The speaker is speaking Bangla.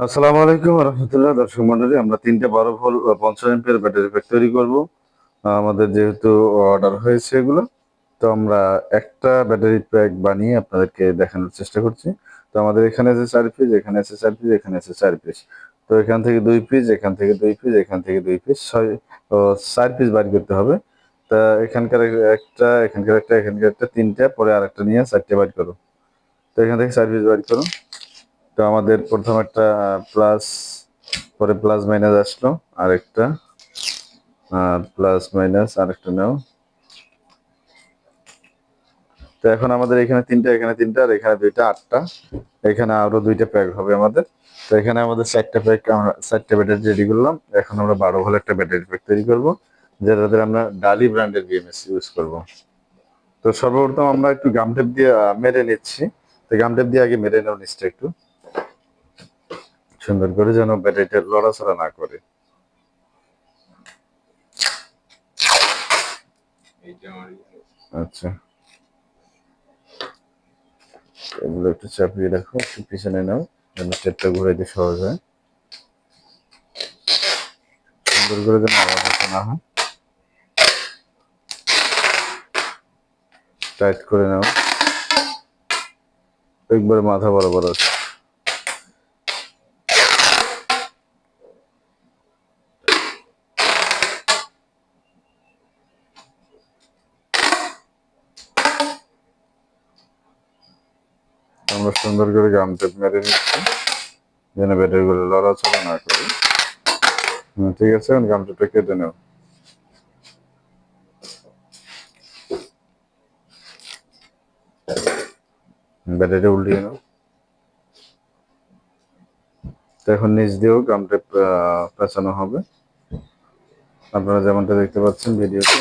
আসসালামু আলাইকুম রহমতুল্লাহ। দর্শক মন্ডলী, আমরা 3 12 ভোল্ট 50 এম্পিয়ার ব্যাটারি প্যাক তৈরি করব। আমাদের যেহেতু অর্ডার হয়েছে এগুলো, তো আমরা একটা ব্যাটারি প্যাক বানিয়ে আপনাদেরকে দেখানোর চেষ্টা করছি। তো আমাদের এখানে আছে 4 পিস, এখানে আছে 4 পিস, এখানে আছে 4 পিস। তো এখান থেকে 2 পিস, এখান থেকে 2 পিস, এখান থেকে 2 পিস, 4 পিস বাড়ি করতে হবে। তা একটা, এখানকার একটা, এখানকার একটা, 3টা, পরে আরেকটা নিয়ে 4টে বাড়ি করো। তো এখান থেকে 4 পিস বাড়ি করো। তো আমাদের প্রথম একটা প্লাস, পরে প্লাস মাইনাস আসলো, আরেকটা প্লাস মাইনাস, আরেকটা নাও। তো এখন আমাদের এখানে 3টা, এখানে 3টা, আর এখানে 2টা, 8টা। এখানে আরো 2টা প্যাক হবে আমাদের। তো এখানে আমাদের 4টা প্যাক, আমরা 4টে ব্যাটারি রেডি করলাম। এখন আমরা 12 ভোল্ট একটা ব্যাটারি প্যাক তৈরি করব, যেটাতে আমরা ডালি ব্র্যান্ডের বিএমএস ইউজ করব। তো সর্বপ্রথম আমরা একটু গাম টেপ দিয়ে মেরে নিচ্ছি। তো গাম টেপ দিয়ে আগে মেরে নেব নিচটা একটু সুন্দর করে, যেন ব্যাটারিটা লড়াচড়া না করে। আচ্ছা, এগুলো একটু চাপিয়ে রাখো, একটু পিছনে নাও, যেন টেপটা ঘুরাইতে সহজ হয়। সুন্দর করে যেন আওয়াজ আসে না হয়। টাইট করে নাও, একবারে মাথা বরাবর আছে। আমরা সুন্দর করে গাম টেপ মেরে নিচ্ছি, যেন ব্যাটারিগুলো লড়াচড়া না করে। ঠিক আছে, এখন গাম টেপটা কেটে নাও। ব্যাটারিটা উল্টিয়ে নাও। তো এখন নিচ দিয়েও গাম টেপ পেঁচানো হবে, আপনারা যেমনটা দেখতে পাচ্ছেন ভিডিওতে।